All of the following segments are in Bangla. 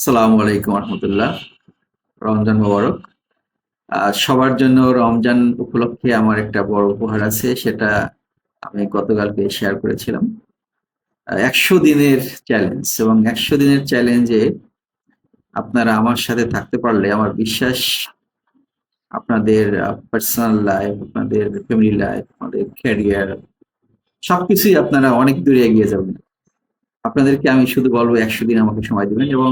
আসসালামু আলাইকুম রহমতুল্লাহ। রমজান মোবারক। সবার জন্য রমজান উপলক্ষে আমার একটা বড় উপহার আছে, সেটা আমি গতকালকে শেয়ার করেছিলাম। ১০০ দিনের চ্যালেঞ্জ, এবং ১০০ দিনের চ্যালেঞ্জে আপনারা আমার সাথে থাকতে পারলে আমার বিশ্বাস আপনাদের পার্সোনাল লাইফ, আপনাদের ফ্যামিলি লাইফ, আমাদের ক্যারিয়ার সবকিছুই আপনারা অনেক দূরে এগিয়ে যাবেন। আপনাদেরকে আমি শুধু বলবো ১০০ দিন আমাকে সময় দিবেন, এবং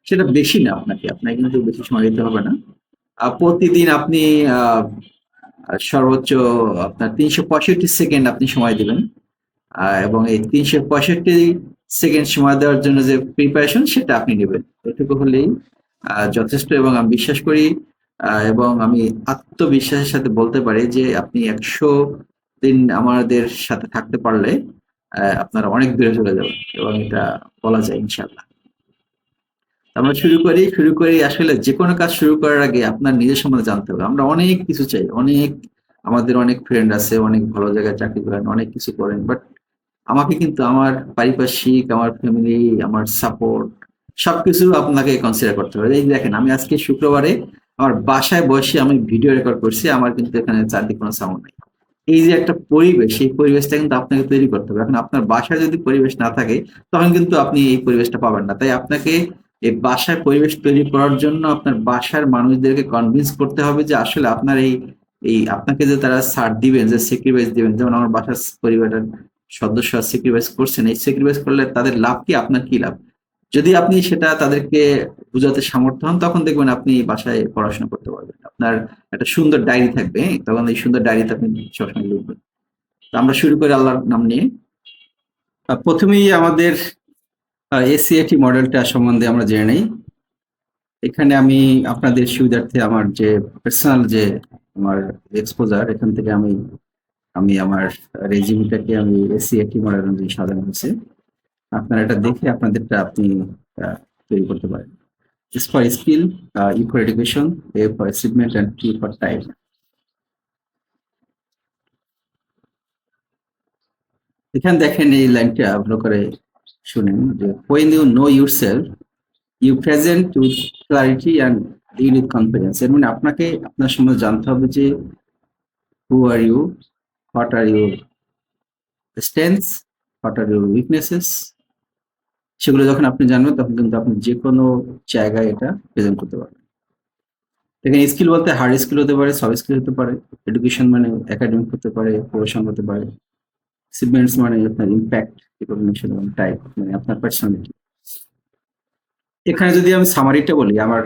সেটা বেশি না, আপনাকে কিন্তু বেশি সময় দিতে হবে না। প্রতিদিন আপনি আহ, সর্বোচ্চ আপনার ৩৬৫ সেকেন্ড আপনি সময় দিবেন, এবং এই ৩৬৫ সেকেন্ড সময় দেওয়ার জন্য যে প্রিপারেশন সেটা আপনি নেবেন। এটুকু হলেই যথেষ্ট, এবং আমি বিশ্বাস করি এবং আমি আত্মবিশ্বাসের সাথে বলতে পারি যে আপনি ১০০ দিন আমাদের সাথে থাকতে পারলে আপনারা অনেক দূরে চলে যাবেন, এবং এটা বলা যায় ইনশাল্লাহ। আমরা শুরু করি আসলে যে কোনো কাজ শুরু করার আগে আপনার নিজের সম্বন্ধে জানতে হবে। আমরা অনেক কিছু চাই, আমাদের অনেক ফ্রেন্ড আছে, অনেক ভালো জায়গায় চাকরি করেন, অনেক কিছু করেন, বাট আমাকে কিন্তু আমার পারিপার্শ্বিক, আমার ফ্যামিলি, আমার সাপোর্ট সবকিছু আপনাকে কনসিডার করতে হবে। এই দেখেন, আমি আজকে শুক্রবারে আমার বাসায় বসে আমি ভিডিও রেকর্ড করছি, আমার কিন্তু এখানে চারদিকে কোনো সাউন্ড নেই। এই যে একটা পরিবেশ, এই পরিবেশটা কিন্তু আপনাকে তৈরি করতে হবে। এখন আপনার বাসায় যদি পরিবেশ না থাকে, তখন কিন্তু আপনি এই পরিবেশটা পাবেন না। তাই আপনাকে এই বাসায় পরিবেশ তৈরি করার জন্য আপনার বাসার মানুষদেরকে কনভিন্স করতে হবে যে আসলে আপনার এই এই আপনাকে যে তারা ছাড় দিবেন, যে স্যাক্রিফাইস দিবেন, যেমন আমার বাসার পরিবারের সদস্য স্যাক্রিফাইস করছেন, এই স্যাক্রিফাইস করলে তাদের লাভ কি, আপনার কি লাভ? যদি আপনি সেটা তাদেরকে বুঝাতে সামর্থ্য হন, তখন দেখবেন আপনি বাসায় পড়াশোনা করতে পারবেন। আপনার একটা সুন্দর ডায়েরি থাকবে, হ্যাঁ? তখন এই সুন্দর ডায়েরিতে আপনি সবসময় লিখবেন। তো আমরা শুরু করি আল্লাহর নাম নিয়ে। প্রথমেই আমাদের এসিআইটি মডেলটা সম্বন্ধে আমরা জেনে নেই। এখানে আমি আপনাদের সুবিধার্থে আমার যে পার্সোনাল যে আমার এক্সপোজার, এখান থেকে আমি আমি আমার রেজিউমিটাকে আমি এসিআইটি মডেল অনুযায়ী সাজানো হয়েছে। আপনারা এটা দেখে আপনাদেরটা আপনি আহ, তৈরি করতে পারেন। S for skill, E for education, A for achievement, and T for time. এখানে দেখেন এই লাইনটা ভালো করে শুনেন যে when you know yourself, you present with clarity and deal with confidence. এর মানে আপনাকে আপনার সম্বন্ধে জানতে হবে যে who are you, what are your strengths, what are your weaknesses। সেগুলো যখন আপনি জানবেন, তখন কিন্তু আপনি যে কোনো জায়গায় এটা প্রেজেন্ট করতে পারবেন। এখানে স্কিল বলতে হার্ড স্কিল হতে পারে, সফট স্কিল হতে পারে, এডুকেশন মানে একাডেমিক হতে পারে, প্রফেশন হতে পারে, অ্যাচিভমেন্টস মানে আপনার ইম্প্যাক্ট, রিকগনিশন এবং টাইপ মানে আপনার পার্সোনালিটি। এখানে যদি আমি সামারিটা বলি, আমার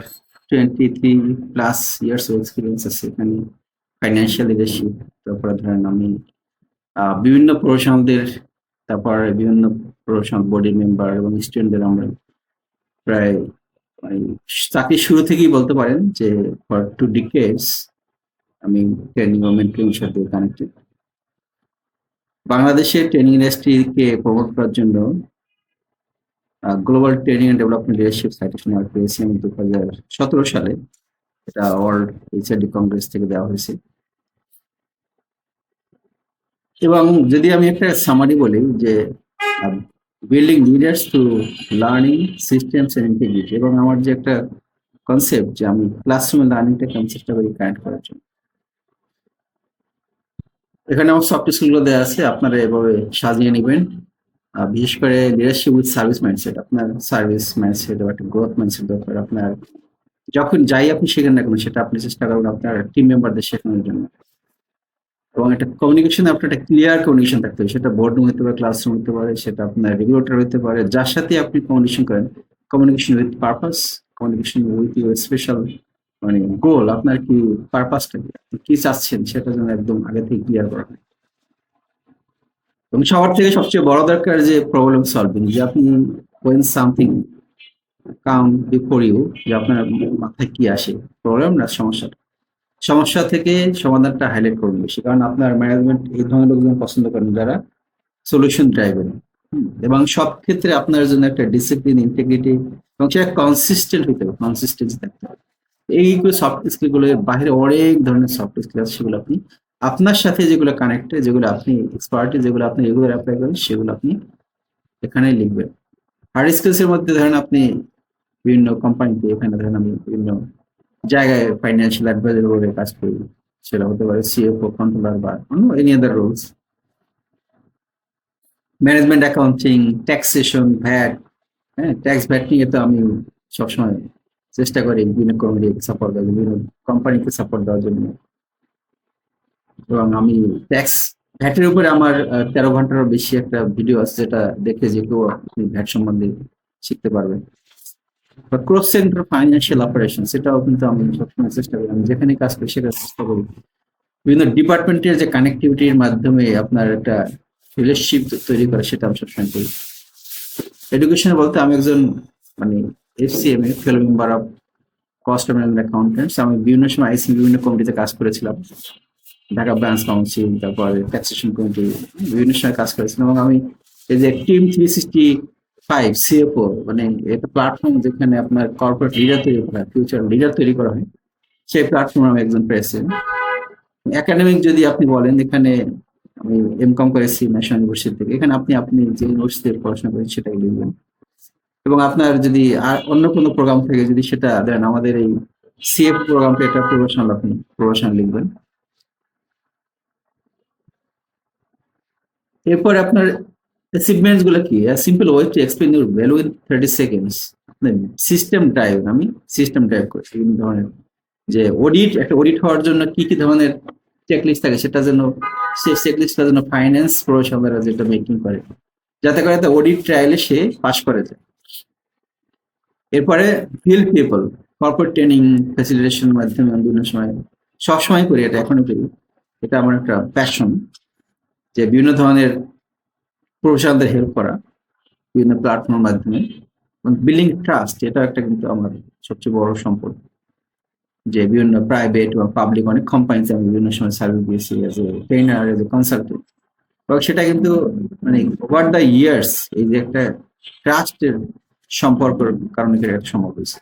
23+ ইয়ার্স এক্সপিরিয়েন্স আছে এখানে। ফাইন্যান্সিয়াল লিডারশিপ, তারপরে ধরেন আমি বিভিন্ন প্রফেশনালদের, তারপর বিভিন্ন প্রফেশনাল বডি মেম্বার এবং স্টুডেন্টদের আমরা প্রায় মানে চাকরির শুরু থেকেই বলতে পারেন যে ফর 2 decades আমি ট্রেনিং ও মেন্টরিং এর সাথে কানেক্টেড। বাংলাদেশের ট্রেনিং ইন্ডাস্ট্রিকে প্রমোট করার জন্য global training and development leadership citation award পেয়েছি আমি 2017 সালে। এটা ওয়ার্ল্ড এইচআরডি কংগ্রেস থেকে দেওয়া হয়েছে। এবং যদি আমি একটা সামারি বলি যে building leaders through learning systems and integrity, এবং আমার যে একটা কনসেপ্ট যে আমি ক্লাসরুমে লার্নিংটা কনসেপ্টটা করি কানেক্ট করার জন্য। এখানে আমার সফট স্কিলগুলো দেওয়া আছে, আপনারা এভাবে সাজিয়ে নেবেন। বিশেষ করে লিডারশিপ উইথ সার্ভিস মাইন্ডসেট, আপনার সার্ভিস মাইন্ডসেট বা একটা গ্রোথ মাইন্ডসেট দরকার। আপনার যখন যাই আপনি শেখেন না কেন, সেটা আপনি চেষ্টা করবেন আপনার টিম মেম্বারদের শেখানোর জন্য। এবং একটা কমিউনিকেশন, আপনার একটা ক্লিয়ার কমিউনিকেশন থাকতে হবে। সেটা বোর্ড রুম হতে পারে, ক্লাসরুম হতে পারে, সেটা আপনার রেগুলেটর হতে পারে, যার সাথে আপনি কমিউনিকেশন করেন। Communication with purpose, communication with your special মানে গোল। আপনার কি পারপাসটা কি, আপনি কি চাচ্ছেন, সেটা যেন একদম আগে থেকে ক্লিয়ার করা হয়। এবং সবার থেকে সবচেয়ে বড় দরকার যে প্রবলেম সলভিং, যে আপনি when something come before you, যে আপনার মাথায় কি আসে, প্রবলেম না সমস্যা, সমস্যা থেকে সমাধানটা হাইলাইট করুন বেশি। কারণ আপনার ম্যানেজমেন্ট এই ধরনের লোকজন পছন্দ করেন যারা সলিউশন ড্রাইভেন। এবং সব ক্ষেত্রে আপনার জন্য একটা ডিসিপ্লিন, ইন্টিগ্রিটি এবং সেটা কনসিস্টেন্ট হতে হবে, কনসিস্টেন্সি থাকতে হবে। এইগুলো সফট স্কিলগুলো বাইরে অনেক ধরনের সফট স্কিল আছে, সেগুলো আপনি আপনার সাথে যেগুলো কানেক্টেড, যেগুলো আপনি এক্সপার্টি, যেগুলো আপনি রেগুলার অ্যাপ্লাই করেন, সেগুলো আপনি এখানে লিখবেন। হার্ড স্কিলস এর মধ্যে ধরেন আপনি বিভিন্ন কোম্পানিতে, এখানে ধরেন আমি বিভিন্ন জায়গায় ফাইন্যান্সিয়াল অ্যাডভাইজার রোলে কাজ করি। সেটা হতে পারে সিএফও, কন্ট্রোলার বা অন্য any other roles. Management accounting, taxation, VAT. হ্যাঁ, ট্যাক্স ভ্যাট নিয়ে তো আমি সবসময় চেষ্টা করি বিভিন্ন কমিটিকে সাপোর্ট দেওয়ার জন্য, বিভিন্ন কোম্পানিকে সাপোর্ট দেওয়ার জন্য। এবং আমি ট্যাক্স ভ্যাটের উপরে আমার 13 ঘন্টারও বেশি একটা ভিডিও আছে, যেটা দেখে যে কেউ আপনি ভ্যাট সম্বন্ধে শিখতে পারবেন। বা ক্রস সেক্টর ফাইন্যান্সিয়াল অপারেশন, সেটাও কিন্তু আমি সবসময় চেষ্টা করি, আমি যেখানে কাজ করি সেটা চেষ্টা করি বিভিন্ন ডিপার্টমেন্টের যে কানেক্টিভিটির মাধ্যমে আপনার একটা রিলেশনশিপ তৈরি করা, সেটা আমি সবসময় করি। এডুকেশন বলতে আমি একজন মানে FCMA fellow member of cost management accountants. আমি বিভিন্ন সময় আইসি বিভিন্ন কমিটিতে কাজ করেছিলাম, ঢাকা ব্রাঞ্চ কাউন্সিল, তারপরে ট্যাক্সেশন কমিটি, বিভিন্ন সময় কাজ করেছিলাম। এবং আমি এই যে টিম 365 সিএফও, মানে একটা প্ল্যাটফর্ম যেখানে আপনার কর্পোরেট লিডার তৈরি করা হয়, ফিউচার লিডার তৈরি করা হয়, সেই প্ল্যাটফর্মে আমি একজন প্রেসিডেন্ট। একাডেমিক যদি আপনি বলেন, এখানে আমি এমকম করেছি ন্যাশনাল ইউনিভার্সিটি থেকে। এখানে আপনি আপনি যে ইউনিভার্সিটিতে পড়াশোনা করেন সেটাই লিখবেন। এবং আপনার যদি আর অন্য কোনো প্রোগ্রাম থেকে যদি সেটা দেন, আমাদের এই সিএফ প্রোগ্রামটা, এটা প্রফেশনাল, আপনি প্রফেশনাল লিখবেন। এরপর আপনার অ্যাচিভমেন্টস গুলো কি? Simple way to explain your value in 30 seconds. System drive, আমি সিস্টেম ড্রাইভ করেছি বিভিন্ন ধরনের। যে অডিট, একটা অডিট হওয়ার জন্য কি কি ধরনের চেকলিস্ট থাকে, সেটা যেন সেই চেকলিস্টটা যেন ফাইন্যান্স প্রফেশনালরা যেটা মেকিং করে, যাতে করে অডিট ট্রায়ালে সে পাস করে যায়। এরপরে ফিল্ড পিপল, কর্পোরেট ট্রেনিং ফ্যাসিলিটেশনের মাধ্যমে আমি বিভিন্ন সময়, সবসময় করি এটা, এখনো করি। এটা আমার একটা প্যাশন, যে বিভিন্ন ধরনের প্রফেশনালদের হেল্প করা বিভিন্ন প্ল্যাটফর্মের মাধ্যমে। বিল্ডিং ট্রাস্ট, এটা একটা কিন্তু আমার সবচেয়ে বড় সম্পদ। যে বিভিন্ন প্রাইভেট বা পাবলিক অনেক কোম্পানিতে আমি বিভিন্ন সময় সার্ভিস দিয়েছি as a trainer, as a consultant. এবং সেটা কিন্তু মানে ওভার দ্য ইয়ার্স, এই যে একটা ট্রাস্টের সম্পর্কের কারণে এটা একটা সম্ভব হয়েছে।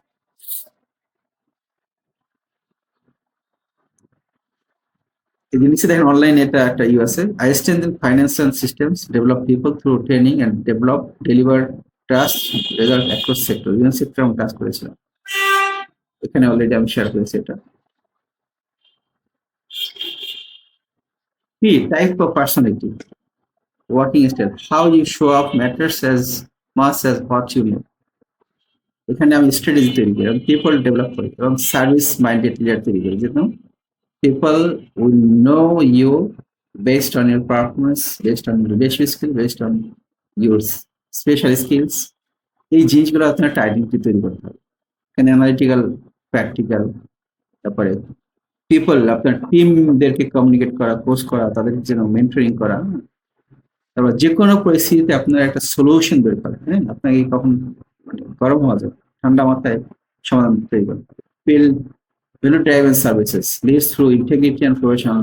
এই জিনিসটা দেখেন অনলাইনে, এটা একটা আছে, I strengthen financial systems, develop people through training and develop deliver trust result across sector. UN sector আমি কাজ করেছিলাম, এখানে অলরেডি আমি শেয়ার করেছি এটা। কি type of personality, working style, how you show up matters as much as what you know. এখানে আমি স্ট্র্যাটেজি তৈরি করি, এবং পিপল ডেভেলপ করি, এবং সার্ভিস মাইন্ডেড লিডার তৈরি করি, যেরকম people will know you based on your performance, based on your leadership skill, based on your special skills। এই জিনিসগুলো আপনার একটা আইডেন্টিটি তৈরি করতে হবে। এখানে অ্যানালিটিক্যাল, প্র্যাকটিক্যাল, তারপরে পিপল, আপনার টিমদেরকে কমিউনিকেট করা, কোচ করা, তাদের জন্য মেন্টরিং করা। তারপর যে কোনো পরিস্থিতিতে আপনার একটা সলিউশন বের করা। হ্যাঁ, আপনাকে কখন মানে গরম হওয়া যাবে, ঠান্ডা মাথায় সমাধান তৈরি করা। Build value driven services leads through integrity and professional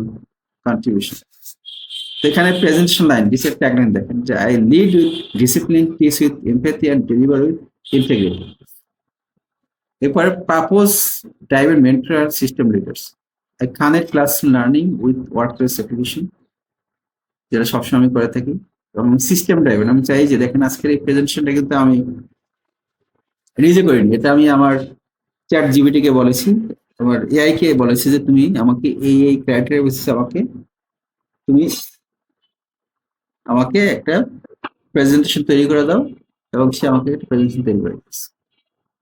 contribution। তো এখানে প্রেজেন্টেশন লাইন, দিসের ট্যাগলাইন দেখেন যে I lead with discipline, teach with empathy and deliver with integrity. এরপরে purpose driven mentor system leaders, I connect classroom learning with workplace application, যেটা সবসময় আমি করে থাকি। এবং সিস্টেম ড্রাইভেন, আমি চাই যে দেখেন আজকের এই প্রেজেন্টেশনটা কিন্তু আমি নিজে করিনি, এটা আমি আমার চ্যাট জিপিটি কে বলেছি, তোমার এআই কে বলেছি যে তুমি আমাকে এই ক্রাইটেরিয়া বেসিসে তুমি আমাকে একটা প্রেজেন্টেশন তৈরি করে দাও, এবং সে আমাকে একটা প্রেজেন্টেশন তৈরি করে দিচ্ছে।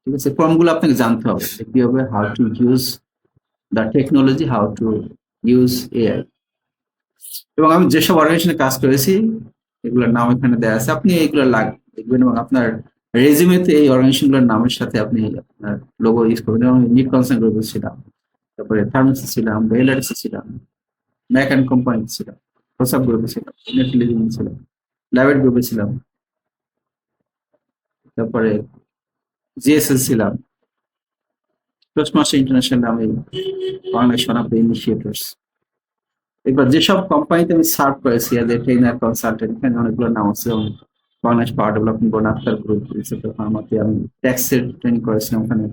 ঠিক আছে, ফর্মগুলো আপনাকে জানতে হবে কিভাবে, how to use the technology, how to use AI. এবং আমি যেসব অর্গানাইজেশনে কাজ করেছি এগুলোর নাম এখানে দেওয়া আছে, আপনি এইগুলো দেখবেন, এবং আপনার রেজিউমেতে এই অর্গানাইজেশনগুলোর নামের সাথে আপনি আপনার লোগো ইউজ করবেন। যেমন নিট কনসার্ন গ্রুপে ছিলাম, তারপরে ফার্মেসি ছিলাম, বেলারিসি ছিলাম, ম্যাক অ্যান্ড কোম্পানি ছিলাম, প্রসাব গ্রুপে ছিলাম, নেটলিজিং ছিলাম, ল্যাবেট গ্রুপে ছিলাম, তারপরে জিএসএস ছিলাম, টোস্টমাস্টার ইন্টারন্যাশনাল, আমি বাংলাদেশ ওয়ান অফ দ্য ইনিশিয়েটর্স। এবার যেসব কোম্পানিতে আমি সার্ভ করেছি এজ এ ট্রেনার কনসালটেন্ট, এখানে অনেকগুলো নাম আছে, যেমন বাংলাদেশ পাওয়ার ডেভেলপমেন্ট বোর্ড, আফতার গ্রুপ, ফার্মাতে আমি ট্যাক্সের ট্রেনিং করেছিলাম। ওখানে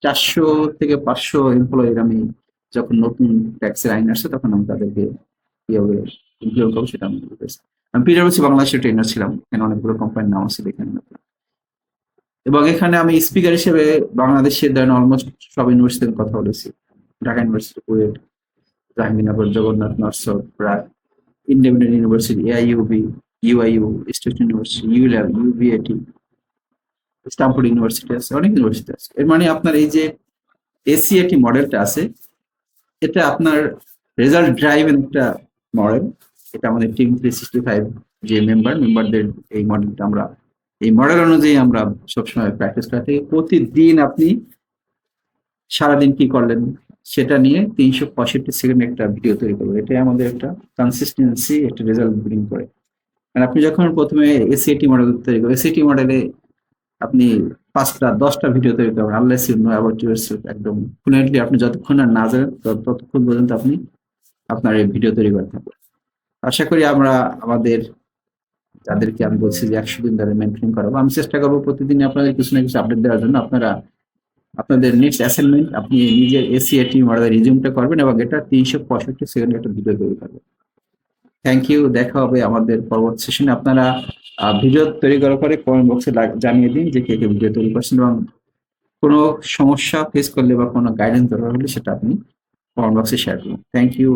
400 থেকে 500 এমপ্লয়ির আমি, যখন নতুন ট্যাক্সের আইন আসছে তখন আমি তাদেরকে কিভাবে ইমপ্লিমেন্ট করবো সেটা আমি করেছি। আমি পিডব্লিউসি বাংলাদেশের ট্রেনার ছিলাম, এখানে অনেকগুলো কোম্পানির নাম আছে দেখেন। এবং এখানে আমি স্পিকার হিসেবে বাংলাদেশের ধরেন অলমোস্ট সব ইউনিভার্সিটির কথা বলেছি। ঢাকা ইউনিভার্সিটি, কুয়েট, জাহাঙ্গীরনগর, জগন্নাথ, নরসদ, প্রাগ, independent university, AIUB, UIU, state university, ULAB, UBAT, Stamford university আছে, অনেক ইউনিভার্সিটি আছে। এর মানে আপনার এই যে এসিএটি মডেলটা আছে, এটা আপনার রেজাল্ট ড্রাইভেন একটা মডেল। এটা আমাদের টিম 365 যে মেম্বারদের এই মডেলটা আমরা এই মডেল অনুযায়ী আমরা সবসময় প্র্যাকটিস করে থাকি। প্রতিদিন আপনি সারাদিন কি করলেন সেটা নিয়ে 365 সেকেন্ড একটা ভিডিও তৈরি করবো। এটাই আমাদের একটা কনসিস্টেন্সি, একটা রেজাল্ট ব্রিং করে। আর আপনি যখন প্রথমে এসিএটি মডেল তৈরি করবেন, এসিএটি মডেলে আপনি 5টা 10টা ভিডিও তৈরি করবেন, unless you know about yourself. একদম ফ্লুয়েন্টলি আপনি যতক্ষণ না না জানেন ততক্ষণ পর্যন্ত আপনি আপনার এই ভিডিও তৈরি করে থাকবেন। আশা করি আমরা আমাদের যাদেরকে আমি বলছি যে 100 দিন ধরে মেনটেন করাবো, আমি চেষ্টা করবো প্রতিদিন আপনাদের কিছু না কিছু আপডেট দেওয়ার জন্য। আপনারা আপনাদের নেক্সট অ্যাসাইনমেন্ট আপনি নিজের এসিএটি মডেলের রিজিউমটা করবেন এবং এটা 365 সেকেন্ড একটা ভিডিও তৈরি করবেন। Thank you. দেখা হবে আমাদের পরবর্তী সেশনে। আপনারা ভিডিও তৈরি করার পরে কমেন্ট বক্সে জানিয়ে দিন যে কে কে ভিডিও তৈরি করছেন, এবং কোনো সমস্যা ফেস করলে বা কোনো গাইডেন্স দরকার হলে সেটা আপনি কমেন্ট বক্সে শেয়ার করুন। Thank you.